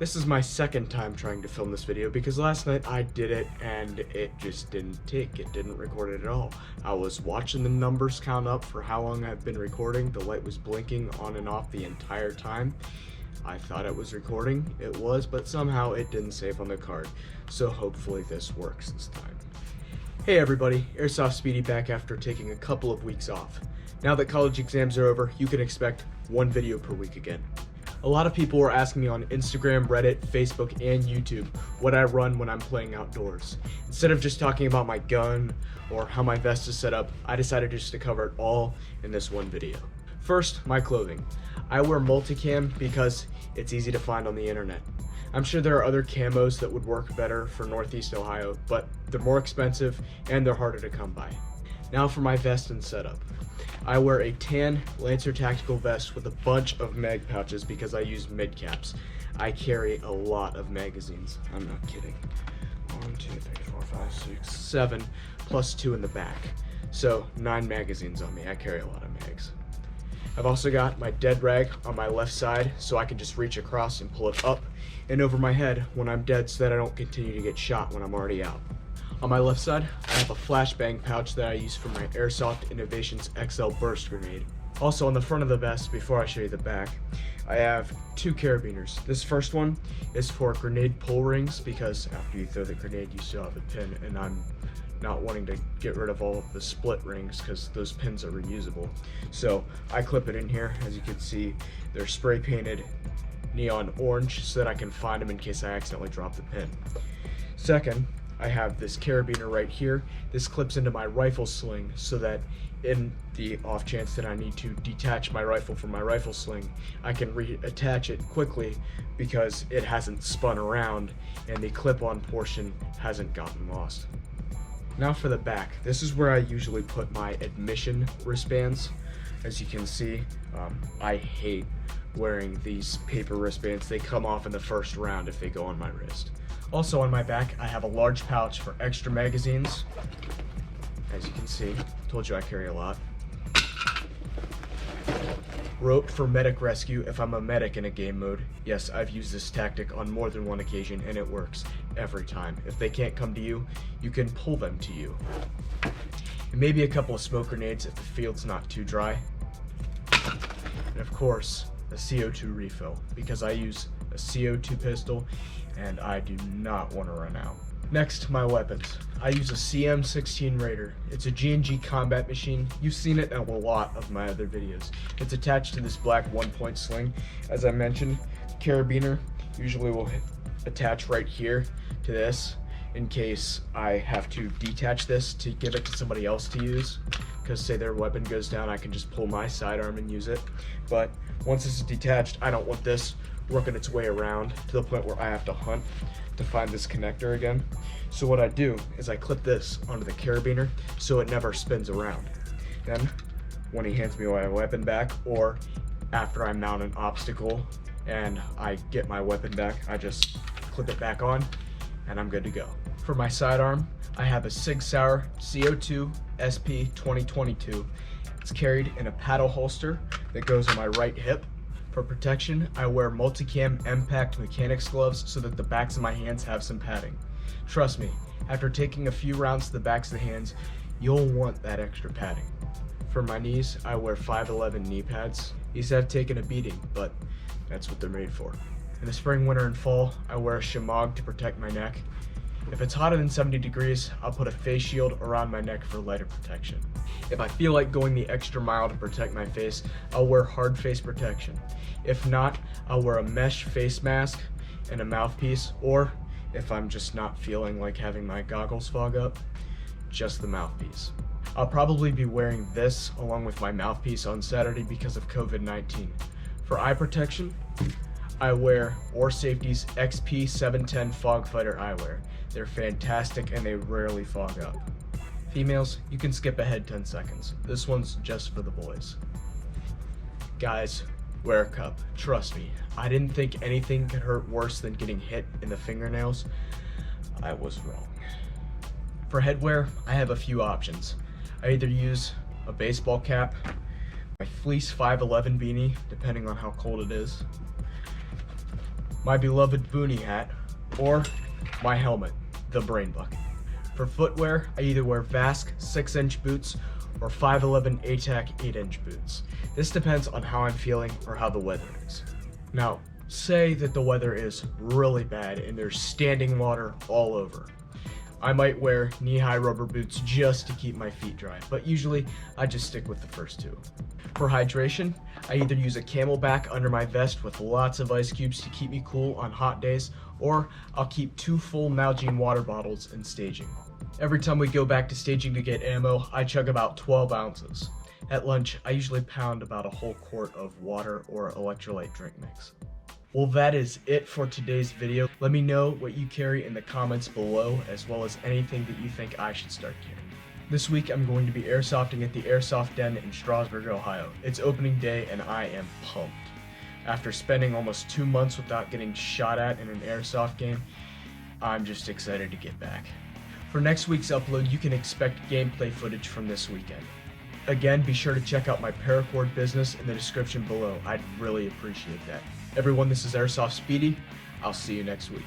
This is my second time trying to film this video because last night I did it and it just didn't take. It didn't record it at all. I was watching the numbers count up for how long I've been recording. The light was blinking on and off the entire time. I thought it was recording. It was, but somehow it didn't save on the card. So hopefully this works this time. Hey everybody, Airsoft Speedy back after taking a couple of weeks off. Now that college exams are over, you can expect one video per week again. A lot of people were asking me on Instagram, Reddit, Facebook, and YouTube what I run when I'm playing outdoors. Instead of just talking about my gun or how my vest is set up, I decided just to cover it all in this one video. First, my clothing. I wear multicam because it's easy to find on the internet. I'm sure there are other camos that would work better for Northeast Ohio, but they're more expensive and they're harder to come by. Now for my vest and setup. I wear a tan Lancer tactical vest with a bunch of mag pouches because I use mid caps. I carry a lot of magazines. I'm not kidding. 1, 2, 3, 4, 5, 6, 7, plus 2 in the back. So 9 magazines on me. I carry a lot of mags. I've also got my dead rag on my left side so I can just reach across and pull it up and over my head when I'm dead so that I don't continue to get shot when I'm already out. On my left side, I have a flashbang pouch that I use for my Airsoft Innovations XL burst grenade. Also on the front of the vest, before I show you the back, I have 2 carabiners. This first one is for grenade pull rings because after you throw the grenade you still have a pin, and I'm not wanting to get rid of all of the split rings because those pins are reusable. So I clip it in here. As you can see, they're spray painted neon orange so that I can find them in case I accidentally drop the pin. Second, I have this carabiner right here. This clips into my rifle sling so that in the off chance that I need to detach my rifle from my rifle sling, I can reattach it quickly because it hasn't spun around and the clip-on portion hasn't gotten lost. Now for the back. This is where I usually put my admission wristbands. As you can see, I hate wearing these paper wristbands. They come off in the first round if they go on my wrist. Also on my back, I have a large pouch for extra magazines. As you can see, told you I carry a lot. Rope for medic rescue if I'm a medic in a game mode. Yes, I've used this tactic on more than one occasion and it works every time. If they can't come to you, you can pull them to you. And maybe a couple of smoke grenades if the field's not too dry. And of course, a CO2 refill because I use a CO2 pistol and I do not want to run out. Next, my weapons. I use a CM16 Raider. It's a G&G combat machine. You've seen it in a lot of my other videos. It's attached to this black 1-point sling. As I mentioned, carabiner usually will attach right here to this in case I have to detach this to give it to somebody else to use. Because say their weapon goes down, I can just pull my sidearm and use it. But once this is detached, I don't want this working its way around to the point where I have to hunt to find this connector again. So what I do is I clip this onto the carabiner so it never spins around. Then when he hands me my weapon back, or after I mount an obstacle and I get my weapon back, I just clip it back on and I'm good to go. For my sidearm, I have a Sig Sauer CO2 SP 2022. It's carried in a paddle holster that goes on my right hip. For protection, I wear multicam impact mechanics gloves so that the backs of my hands have some padding. Trust me, after taking a few rounds to the backs of the hands, you'll want that extra padding. For my knees, I wear 511 knee pads. These have taken a beating, but that's what they're made for. In the spring, winter, and fall, I wear a shemagh to protect my neck. If it's hotter than 70 degrees, I'll put a face shield around my neck for lighter protection. If I feel like going the extra mile to protect my face, I'll wear hard face protection. If not, I'll wear a mesh face mask and a mouthpiece, or if I'm just not feeling like having my goggles fog up, just the mouthpiece. I'll probably be wearing this along with my mouthpiece on Saturday because of COVID-19. For eye protection, I wear Or Safety's XP710 Fog Fighter eyewear. They're fantastic and they rarely fog up. Females, you can skip ahead 10 seconds. This one's just for the boys. Guys, wear a cup. Trust me, I didn't think anything could hurt worse than getting hit in the fingernails. I was wrong. For headwear, I have a few options. I either use a baseball cap, my fleece 511 beanie, depending on how cold it is, my beloved boonie hat, or my helmet, the brain bucket. For footwear, I either wear Vask 6-inch boots or 511 ATAC 8-inch boots. This depends on how I'm feeling or how the weather is. Now, say that the weather is really bad and there's standing water all over. I might wear knee-high rubber boots just to keep my feet dry, but usually I just stick with the first two. For hydration, I either use a Camelback under my vest with lots of ice cubes to keep me cool on hot days, or I'll keep 2 full Nalgene water bottles in staging. Every time we go back to staging to get ammo, I chug about 12 ounces. At lunch, I usually pound about a whole quart of water or electrolyte drink mix. Well, that is it for today's video. Let me know what you carry in the comments below, as well as anything that you think I should start carrying. This week, I'm going to be airsofting at the Airsoft Den in Strasburg, Ohio. It's opening day, and I am pumped. After spending almost 2 months without getting shot at in an airsoft game, I'm just excited to get back. For next week's upload, you can expect gameplay footage from this weekend. Again, be sure to check out my paracord business in the description below. I'd really appreciate that. Everyone, this is Airsoft Speedy. I'll see you next week.